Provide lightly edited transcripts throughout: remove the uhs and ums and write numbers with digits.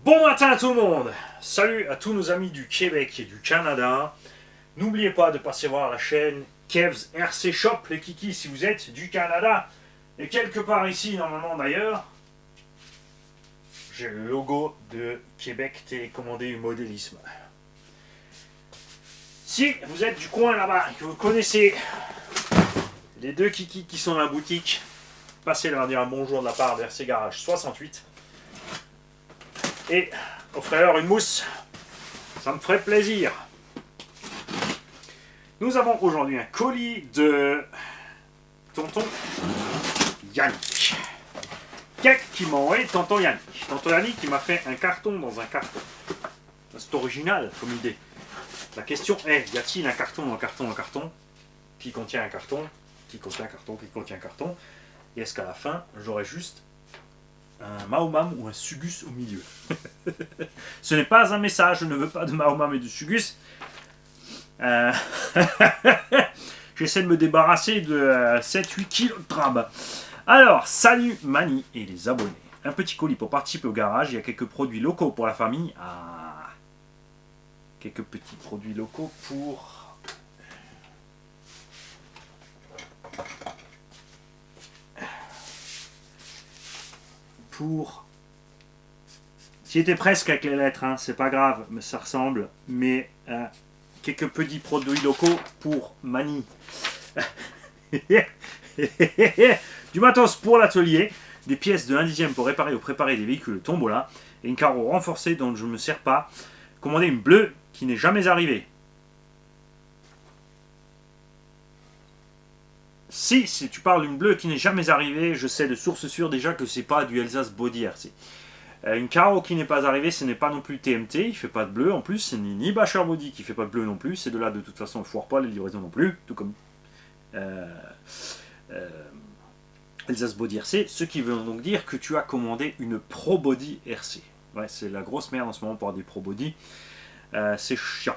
Bon matin à tout le monde. Salut à tous nos amis du Québec et du Canada. N'oubliez pas de passer voir la chaîne Kev's RC Shop, les kikis, si vous êtes du Canada. Et quelque part ici, normalement d'ailleurs, j'ai le logo de Québec Télécommandé et Modélisme. Si vous êtes du coin là-bas et que vous connaissez les deux kikis qui sont dans la boutique, passez leur dire un bonjour de la part d'RC Garage 68. Et offrez-leur une mousse. Ça me ferait plaisir. Nous avons aujourd'hui un colis de tonton Yannick. Qu'est-ce qui m'a envoyé tonton Yannick? Tonton Yannick qui m'a fait un carton dans un carton. C'est original comme idée. La question est, y a-t-il un carton dans un carton dans un carton qui contient un carton, qui contient un carton, qui contient un carton? Et est-ce qu'à la fin, j'aurai juste un Mahomam ou un Sugus au milieu? Ce n'est pas un message, je ne veux pas de Mahomam et de Sugus. J'essaie de me débarrasser de 7-8 kilos de tram. Alors, salut Mani et les abonnés. Un petit colis pour participer au garage. Il y a quelques produits locaux pour la famille. Quelques petits produits locaux pour... J'y étais presque avec les lettres, hein, c'est pas grave, mais ça ressemble. Mais quelques petits produits locaux pour Mani. Du matos pour l'atelier, des pièces de 1/10 pour réparer ou préparer des véhicules Tombola, et une carreau renforcée dont je ne me sers pas. Commander une bleue qui n'est jamais arrivée. Si tu parles d'une bleue qui n'est jamais arrivée, je sais de source sûre déjà que c'est pas du Elsace Body RC. Une carreau qui n'est pas arrivée, ce n'est pas non plus TMT, il fait pas de bleu en plus, c'est ni Basher Body qui fait pas de bleu non plus, c'est de là de toute façon on ne foire pas les livraisons non plus, tout comme Elsace Body RC, ce qui veut donc dire que tu as commandé une Pro Body RC. Ouais, c'est la grosse merde en ce moment pour avoir des Pro Body, c'est chiant.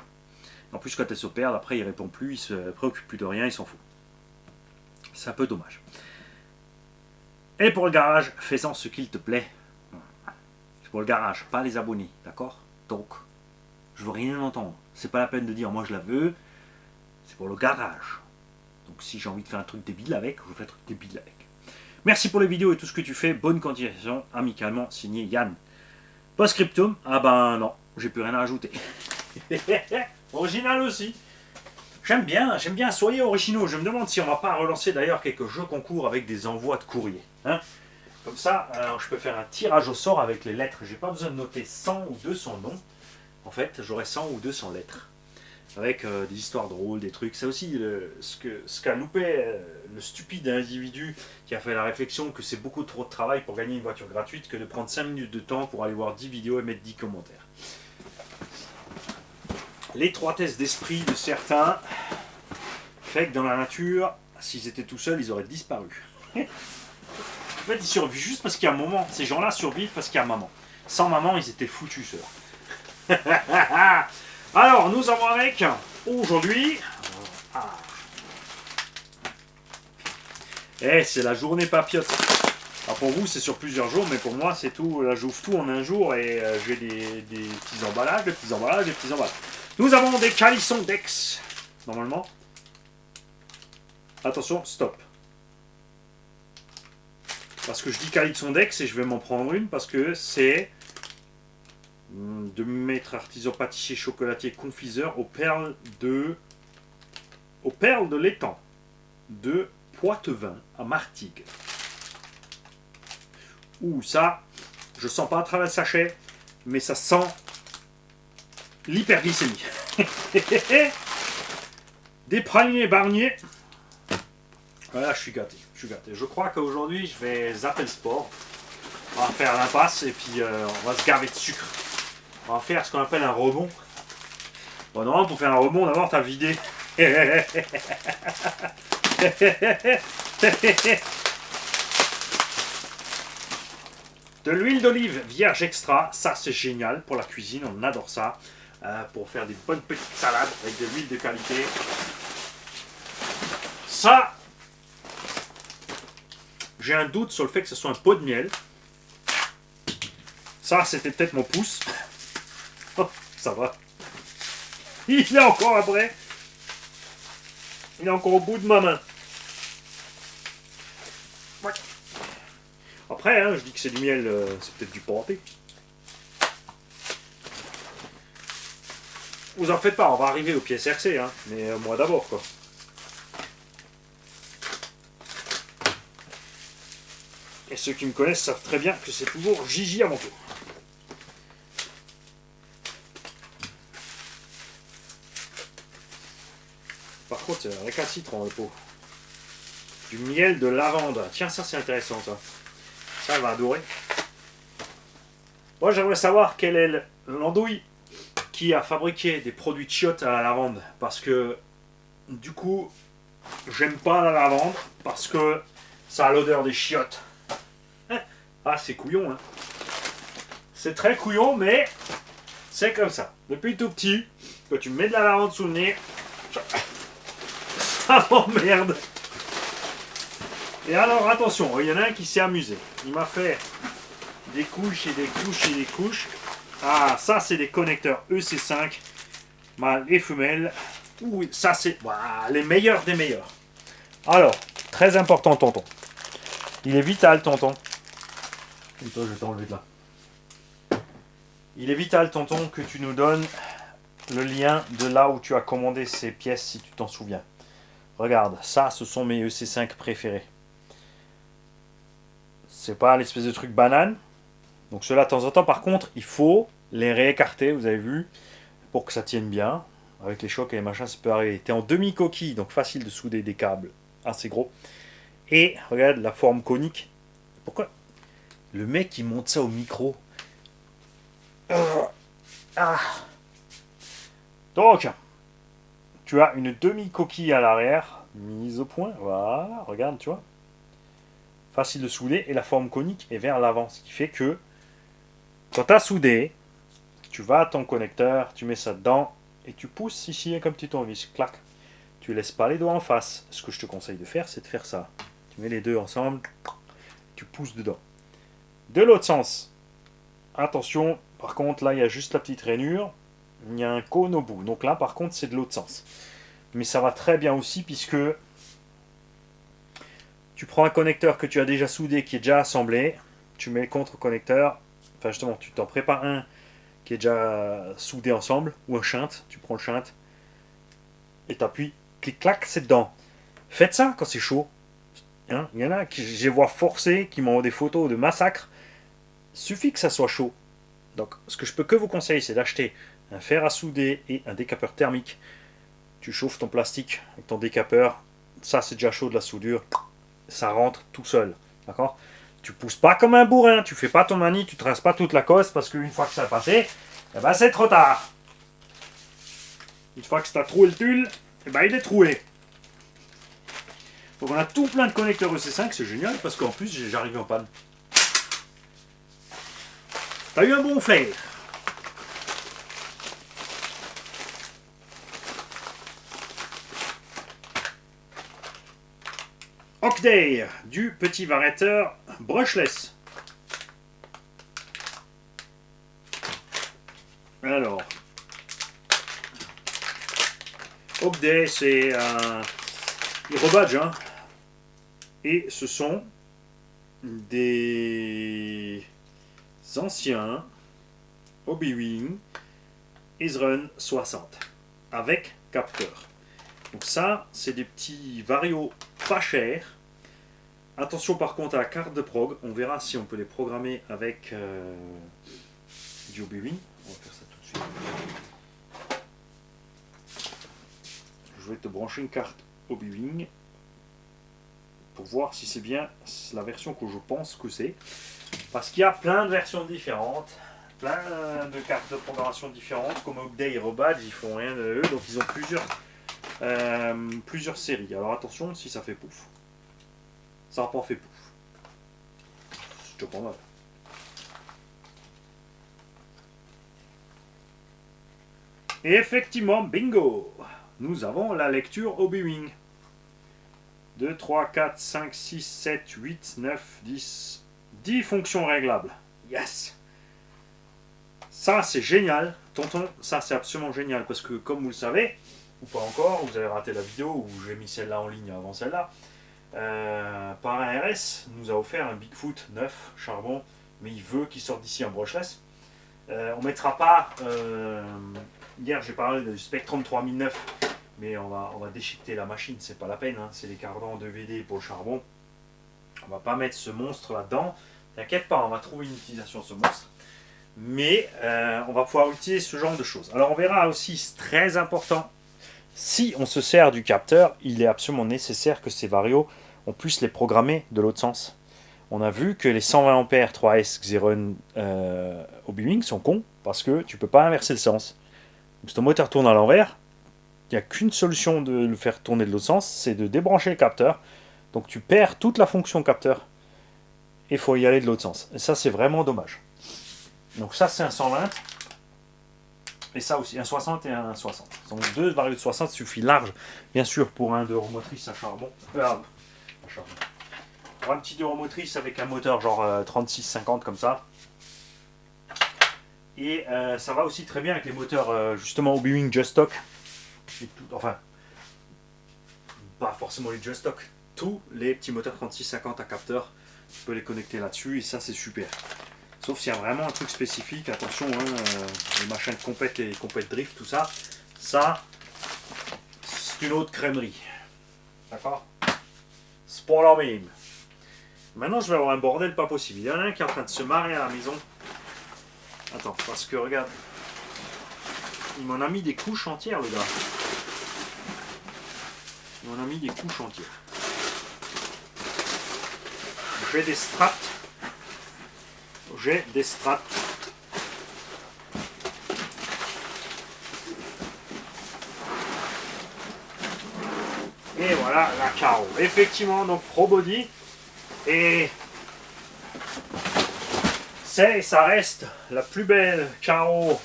En plus quand elle se perd, après il répond plus, il se préoccupe plus de rien, il s'en fout. C'est un peu dommage. Et pour le garage, fais-en ce qu'il te plaît. C'est pour le garage, pas les abonnés, d'accord? Donc, je veux rien entendre. C'est pas la peine de dire moi je la veux. C'est pour le garage. Donc si j'ai envie de faire un truc débile avec, je fais un truc débile avec. Merci pour les vidéos et tout ce que tu fais. Bonne continuation. Amicalement signé Yann. Post-scriptum. Ah ben non, j'ai plus rien à ajouter. Original aussi. J'aime bien, soyez originaux. Je me demande si on va pas relancer d'ailleurs quelques jeux concours avec des envois de courrier. Hein, comme ça, je peux faire un tirage au sort avec les lettres. J'ai pas besoin de noter 100 ou 200 noms. En fait, j'aurai 100 ou 200 lettres. Avec des histoires drôles, des trucs. C'est aussi ce qu'a loupé le stupide individu qui a fait la réflexion que c'est beaucoup trop de travail pour gagner une voiture gratuite que de prendre 5 minutes de temps pour aller voir 10 vidéos et mettre 10 commentaires. L'étroitesse d'esprit de certains fait que dans la nature, s'ils étaient tout seuls, ils auraient disparu. En fait, ils survivent juste parce qu'il y a un moment. Ces gens-là survivent parce qu'il y a maman. Sans maman, ils étaient foutus, ceux-là. Alors, nous avons avec, aujourd'hui... c'est la journée papillote. Alors pour vous, c'est sur plusieurs jours, mais pour moi, c'est tout. Là, j'ouvre tout en un jour et j'ai des petits emballages, des petits emballages, des petits emballages. Nous avons des calissons Dex, normalement. Attention, stop. Parce que je dis calisson Dex et je vais m'en prendre une parce que c'est de maître artisan pâtissier chocolatier confiseur aux perles de l'étang de Poitevin à Martigues. Ouh, ça, je sens pas à travers le sachet, mais ça sent l'hyperglycémie. Des praliné Barnier. Voilà, je suis gâté. Je crois qu'aujourd'hui, je vais zapper le sport. On va faire l'impasse et puis on va se gaver de sucre. On va faire ce qu'on appelle un rebond. Bon, non, pour faire un rebond, d'abord, t'as vidé. De l'huile d'olive vierge extra, ça c'est génial pour la cuisine, on adore ça. Pour faire des bonnes petites salades avec de l'huile de qualité. Ça, j'ai un doute sur le fait que ce soit un pot de miel. Ça, c'était peut-être mon pouce. Oh, ça va. Il est encore après. Il est encore au bout de ma main. Ouais. Après, hein, je dis que c'est du miel, c'est peut-être du pâté. Vous en faites pas, on va arriver aux pièces RC, hein, mais moi d'abord, quoi. Et ceux qui me connaissent savent très bien que c'est toujours Gigi à mon tour. Par contre, c'est avec un citron, le pot. Du miel de lavande. Tiens, ça c'est intéressant, ça. Ça, elle va adorer. Moi, j'aimerais savoir quelle est l'andouille qui a fabriqué des produits de chiottes à la lavande. Parce que, du coup, j'aime pas la lavande. Parce que ça a l'odeur des chiottes. Ah, c'est couillon, hein. C'est très couillon, mais c'est comme ça. Depuis tout petit, quand tu me mets de la lavande sous le nez, ça m'emmerde. Et alors, attention, il y en a un qui s'est amusé. Il m'a fait des couches et des couches et des couches. Ah, ça, c'est des connecteurs EC5, mâles et femelles. Oui, ça, c'est les meilleurs des meilleurs. Alors, très important, tonton. Il est vital, tonton. Et toi, je vais t'enlever de là. Il est vital, tonton, que tu nous donnes le lien de là où tu as commandé ces pièces, si tu t'en souviens. Regarde, ça, ce sont mes EC5 préférés. C'est pas l'espèce de truc banane. Donc ceux-là, de temps en temps, par contre, il faut les réécarter, vous avez vu, pour que ça tienne bien. Avec les chocs et les machins, ça peut arriver. T'es en demi-coquille, donc facile de souder des câbles assez gros. Et regarde la forme conique. Pourquoi le mec, il monte ça au micro? Donc, tu as une demi-coquille à l'arrière, mise au point. Voilà, regarde, tu vois. Facile de souder et la forme conique est vers l'avant. Ce qui fait que quand tu as soudé, tu vas à ton connecteur, tu mets ça dedans et tu pousses ici avec un petit tournevis. Clac. Tu laisses pas les doigts en face. Ce que je te conseille de faire, c'est de faire ça. Tu mets les deux ensemble, tu pousses dedans. De l'autre sens, attention, par contre, là, il y a juste la petite rainure. Il y a un cône au bout. Donc là, par contre, c'est de l'autre sens. Mais ça va très bien aussi puisque tu prends un connecteur que tu as déjà soudé, qui est déjà assemblé. Tu mets le contre-connecteur. Enfin, justement, tu t'en prépares un qui est déjà soudé ensemble. Ou un shunt. Tu prends le shunt. Et tu appuies. Clic-clac, c'est dedans. Faites ça quand c'est chaud. Hein, il y en a qui je les vois forcer, qui m'envoient des photos de massacre. Suffit que ça soit chaud. Donc, ce que je peux que vous conseiller, c'est d'acheter un fer à souder et un décapeur thermique. Tu chauffes ton plastique avec ton décapeur. Ça, c'est déjà chaud de la soudure. Ça rentre tout seul. D'accord? Tu pousses pas comme un bourrin. Tu fais pas ton manie. Tu traces pas toute la cosse parce qu'une fois que ça a passé, eh ben, c'est trop tard. Une fois que tu as troué le tulle, eh ben, il est troué. Donc on a tout plein de connecteurs EC5, c'est génial parce qu'en plus j'arrive en panne. T'as eu un bon flair. Oakday, du petit variateur brushless. Alors, Oakday, c'est un Irobadge, hein. Et ce sont des anciens Hobby-Wing Ezrun 60 avec capteur. Donc ça, c'est des petits varios pas chers. Attention par contre à la carte de prog. On verra si on peut les programmer avec du Hobby-Wing. On va faire ça tout de suite. Je vais te brancher une carte Hobby-Wing pour voir si c'est bien la version que je pense que c'est. Parce qu'il y a plein de versions différentes, plein de cartes de programmation différentes, comme Oakday et Robadge, ils font rien de eux, donc ils ont plusieurs séries. Alors attention si ça fait pouf. Ça n'a pas fait pouf. C'est toujours pas mal. Et effectivement, bingo! Nous avons la lecture Hobby-Wing. 2, 3, 4, 5, 6, 7, 8, 9, 10. 10 fonctions réglables. Yes! Ça, c'est génial. Tonton, ça, c'est absolument génial. Parce que, comme vous le savez, ou pas encore, vous avez raté la vidéo où j'ai mis celle-là en ligne avant celle-là. Par RS nous a offert un Bigfoot neuf, charbon, mais il veut qu'il sorte d'ici en brushless. On mettra pas. Hier, j'ai parlé du Spectrum 3009, mais on va déchiqueter la machine, c'est pas la peine. Hein. C'est les cardans 2VD pour le charbon. On va pas mettre ce monstre là-dedans. T'inquiète pas, on va trouver une utilisation de ce monstre. Mais on va pouvoir utiliser ce genre de choses. Alors on verra aussi, c'est très important, si on se sert du capteur, il est absolument nécessaire que ces varios, on puisse les programmer de l'autre sens. On a vu que les 120 ampères 3S Xeron au Bwing sont cons parce que tu peux pas inverser le sens. Donc si ton moteur tourne à l'envers, il n'y a qu'une solution de le faire tourner de l'autre sens, c'est de débrancher le capteur. Donc tu perds toute la fonction capteur et il faut y aller de l'autre sens. Et ça c'est vraiment dommage. Donc ça c'est un 120 et ça aussi un 60 et un 60. Donc deux varios de 60 suffit large, bien sûr pour un de motrice à charbon. Pour un petit motrice avec un moteur genre 36-50 comme ça. Et ça va aussi très bien avec les moteurs justement au Bwing Just Stock. Et tout, enfin, pas forcément les Just Stock. Tous les petits moteurs 36-50 à capteur, tu peux les connecter là-dessus et ça c'est super. Sauf s'il y a vraiment un truc spécifique, attention, hein, les machines compètes, les compètes drift, tout ça, ça c'est une autre crèmerie. D'accord? C'est pas la même. Maintenant je vais avoir un bordel pas possible. Il y en a un qui est en train de se marrer à la maison. Attends, parce que regarde, il m'en a mis des couches entières le gars. Il m'en a mis des couches entières. J'ai des straps. J'ai des straps. Et voilà la carreau. Effectivement, donc Pro Body. Et c'est et ça reste la plus belle carreau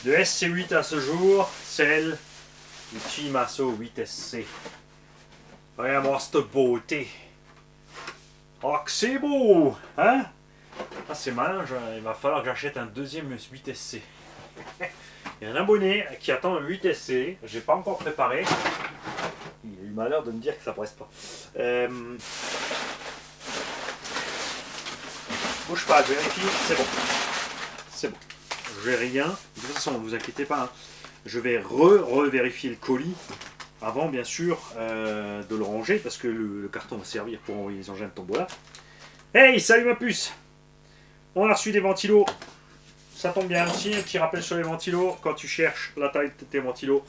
de SC8 à ce jour, celle du Chimaso 8SC. Regarde-moi cette beauté. Oh que c'est beau, hein? Ah c'est malin, il va falloir que j'achète un deuxième 8SC. Il y a un abonné qui attend un 8SC, j'ai pas encore préparé. Il a eu malheur de me dire que ça presse pas. Bouge pas, je vérifie, c'est bon. C'est bon. J'ai rien. De toute façon, ne vous inquiétez pas. Hein. Je vais revérifier le colis avant, bien sûr, de le ranger parce que le carton va servir pour envoyer les engins de tombola. Hey, salut ma puce! On a reçu des ventilos. Ça tombe bien aussi. Un petit rappel sur les ventilos. Quand tu cherches la taille de tes ventilos,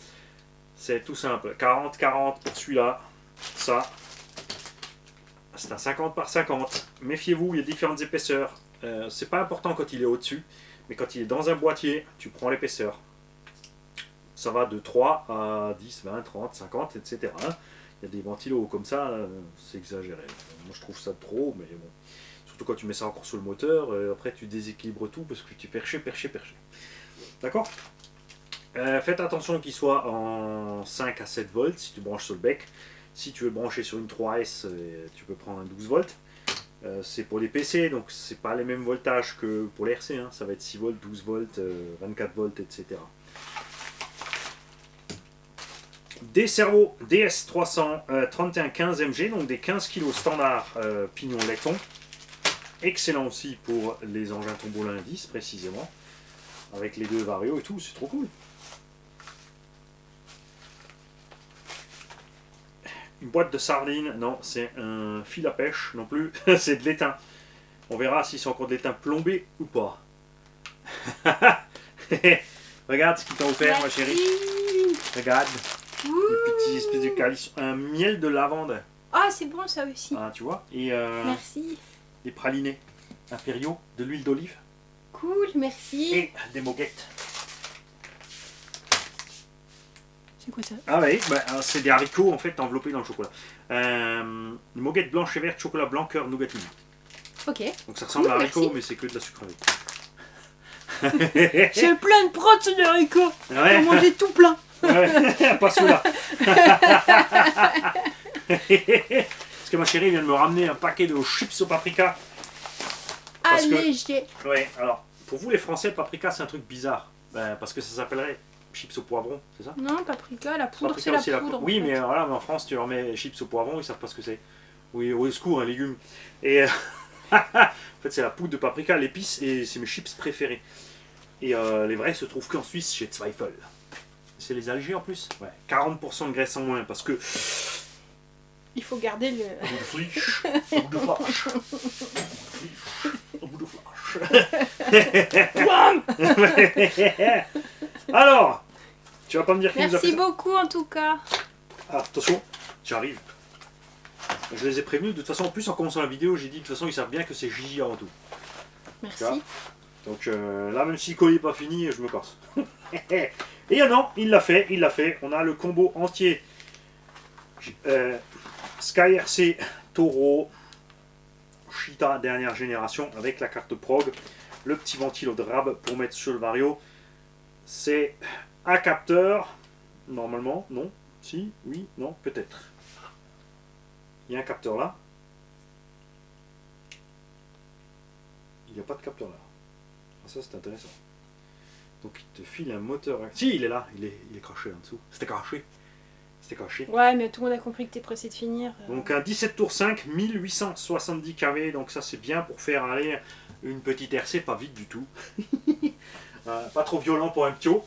c'est tout simple. 40-40 pour celui-là. Ça. C'est un 50 par 50. Méfiez-vous, il y a différentes épaisseurs. C'est pas important quand il est au-dessus, mais quand il est dans un boîtier, tu prends l'épaisseur. Ça va de 3 à 10, 20, 30, 50, etc. Il y a des ventilos comme ça, c'est exagéré. Moi je trouve ça trop, mais bon. Surtout quand tu mets ça encore sur le moteur, après tu déséquilibres tout parce que tu perches. D'accord? Faites attention qu'il soit en 5 à 7 volts si tu branches sur le bec. Si tu veux brancher sur une 3S, tu peux prendre un 12 volts. C'est pour les PC, donc c'est pas les mêmes voltages que pour les RC. Hein. Ça va être 6 volts, 12 volts, 24 volts, etc. Des cerveaux DS300 3115 MG, donc des 15 kg standard pignon laiton. Excellent aussi pour les engins tombola 10 précisément. Avec les deux varios et tout, c'est trop cool. Une boîte de sardines, non, c'est un fil à pêche non plus, c'est de l'étain. On verra si c'est encore de l'étain plombé ou pas. Regarde ce qu'ils t'ont offert, ma chérie. Regarde. Les petits espèces de calices. Un miel de lavande. Ah, c'est bon ça aussi. Ah, tu vois. Et merci. des pralinés impériaux, de l'huile d'olive. Cool, merci. Et des moguettes. C'est quoi ça? Ah oui, bah, c'est des haricots en fait enveloppés dans le chocolat. Une moguette blanche et verte, chocolat blanc, cœur, nougatine. Ok. Donc ça ressemble à haricot, merci. mais c'est que de la sucrerie. J'ai plein de protes de haricots. Ouais. J'ai mangé tout plein. Ouais, pas celui-là. Parce que ma chérie vient de me ramener un paquet de chips au paprika. Parce Allégé. Ouais, alors, Pour vous les Français, le paprika c'est un truc bizarre. Ben, parce que ça s'appellerait chips au poivron, c'est ça? Non, paprika, la poudre, Paprika c'est la aussi, poudre. Oui, en fait. mais voilà, mais en France, tu leur mets chips au poivron, ils savent pas ce que c'est. Oui, au secours, un légume. Et en fait, c'est la poudre de paprika, l'épice, et c'est mes chips préférés. Et les vrais se trouvent qu'en Suisse, chez Zweifel. C'est les Algés en plus. Ouais, 40% de graisse en moins, parce que. Il faut garder le. Un bout de fliche, un bout de flash. Un bout de flash. Alors, tu vas pas me dire qui nous a fait Merci ça? beaucoup en tout cas. Ah, attention, j'arrive. Je les ai prévenus, de toute façon, en plus en commençant la vidéo, j'ai dit de toute façon ils savent bien que c'est Gigi avant tout. Merci. Donc là, même si le colis n'est pas fini, je me casse. Et non, il l'a fait, il l'a fait. On a le combo entier. Sky RC Toro Cheetah dernière génération avec la carte prog, le petit ventilo de rab pour mettre sur le Vario. C'est un capteur, normalement, non, si, oui, non, peut-être. Il y a un capteur là. Il n'y a pas de capteur là. Ah, ça c'est intéressant. Donc il te file un moteur. Si, il est là, il est craché en dessous. C'était caché. C'était caché. Ouais, mais tout le monde a compris que t'es pressé de finir. Donc un 17 tours 5, 1870 kV, donc ça c'est bien pour faire aller une petite RC, pas vite du tout. Pas trop violent pour un ptio.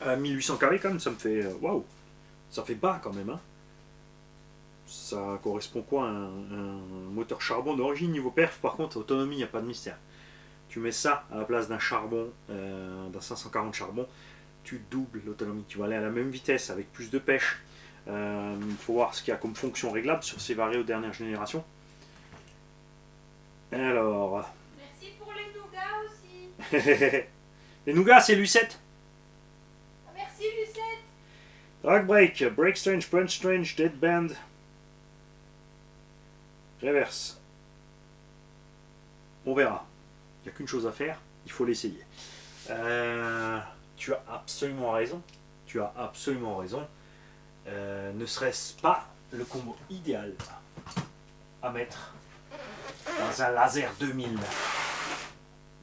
1800 kV quand même, ça me fait... Waouh, ça fait bas quand même. Hein. Ça correspond quoi à un moteur charbon d'origine niveau perf, par contre autonomie, il n'y a pas de mystère. Tu mets ça à la place d'un charbon, d'un 540 charbon, tu doubles l'autonomie, tu vas aller à la même vitesse avec plus de pêche. Il faut voir ce qu'il y a comme fonction réglable sur ces Vario dernière génération. Alors... Merci pour les nougats aussi. Les nougats, c'est Lucette. Merci Lucette. Drag break, break strange, punch strange, dead band. Reverse. On verra. Il n'y a qu'une chose à faire, il faut l'essayer. Tu as absolument raison. Tu as absolument raison. Ne serait-ce pas le combo idéal à mettre dans un laser 2000.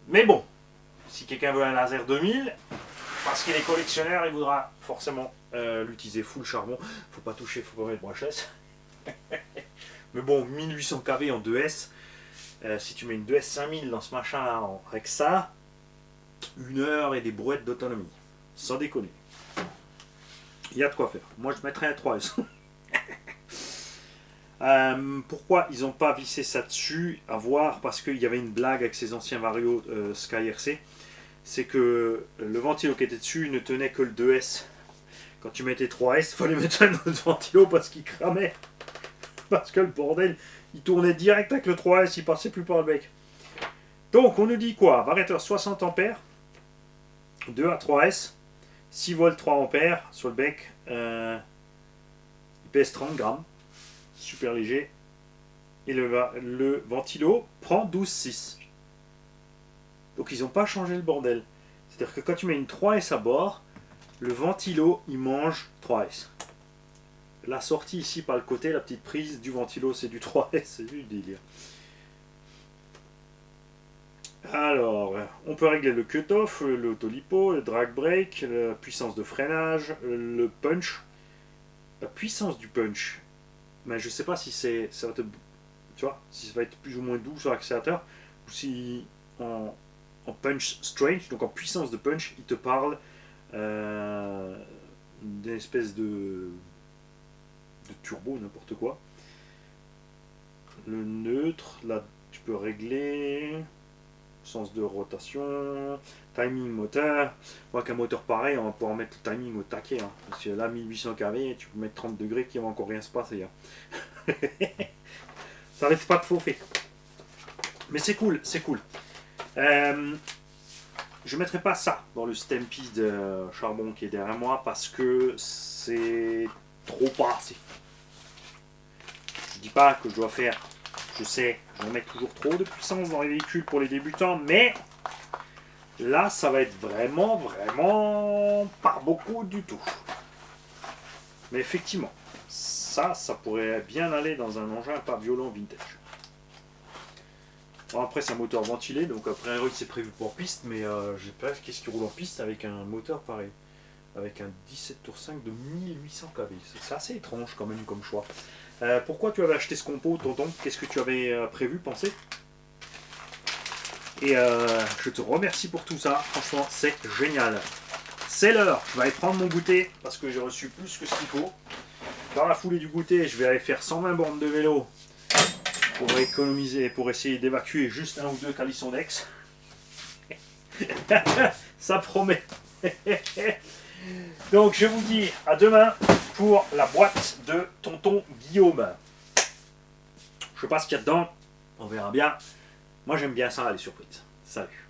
Mais bon, si quelqu'un veut un laser 2000, parce qu'il est collectionneur, il voudra forcément l'utiliser full charbon. Faut pas toucher, faut pas mettre brushless. Mais bon, 1800 kV en 2S, si tu mets une 2S 5000 dans ce machin là avec ça, 1 heure et des brouettes d'autonomie. Sans déconner. Il y a de quoi faire. Moi je mettrais un 3S. Pourquoi ils n'ont pas vissé ça dessus? À voir, parce qu'il y avait une blague avec ces anciens Vario Sky RC. C'est que le ventilo qui était dessus ne tenait que le 2S. Quand tu mettais 3S, il fallait mettre un autre ventilo parce qu'il cramait. Parce que le bordel, il tournait direct avec le 3S, il passait plus par le bec. Donc on nous dit quoi? Variateur 60 ampères, 2 à 3S, 6 volts 3 ampères sur le bec, il pèse 30 grammes, super léger. Et le ventilo prend 12,6. Donc ils n'ont pas changé le bordel. C'est-à-dire que quand tu mets une 3S à bord, le ventilo il mange 3S. La sortie ici par le côté, la petite prise du ventilo, c'est du 3S, c'est du délire. Alors, on peut régler le cut-off, l'autolipo, le drag brake, la puissance de freinage, le punch. La puissance du punch, mais je sais pas si ça va te, tu vois, si ça va être plus ou moins doux sur l'accélérateur, ou si en punch strange, donc en puissance de punch, il te parle d'une espèce de turbo, n'importe quoi. Le neutre, là tu peux régler sens de rotation, timing moteur. Moi qu'un moteur pareil, on va pouvoir mettre le timing au taquet, hein, parce que là 1800 kV, tu peux mettre 30 degrés qui va encore rien se passer. Hein. Ça n'arrive pas de fauffer. Mais c'est cool, c'est cool. Je mettrai pas ça dans le Stampede charbon qui est derrière moi parce que c'est trop pas assez. Je dis pas que je dois faire, je sais, je vais mettre toujours trop de puissance dans les véhicules pour les débutants, mais là ça va être vraiment pas beaucoup du tout. Mais effectivement, ça pourrait bien aller dans un engin pas violent vintage. Bon, après, c'est un moteur ventilé, donc après, c'est prévu pour piste, mais je sais pas qu'est-ce qui roule en piste avec un moteur pareil. Avec un 17 tours 5 de 1800 kV. C'est assez étrange quand même comme choix. Pourquoi tu avais acheté ce compo, tonton? Qu'est-ce que tu avais prévu, pensé? Et je te remercie pour tout ça. Franchement, c'est génial. C'est l'heure. Je vais aller prendre mon goûter parce que j'ai reçu plus que ce qu'il faut. Dans la foulée du goûter, je vais aller faire 120 bornes de vélo pour économiser, pour essayer d'évacuer juste un ou deux calissons d'ex. Ça promet. Donc je vous dis à demain pour la boîte de tonton Guillaume. Je sais pas ce qu'il y a dedans, on verra bien. Moi j'aime bien ça, les surprises. Salut.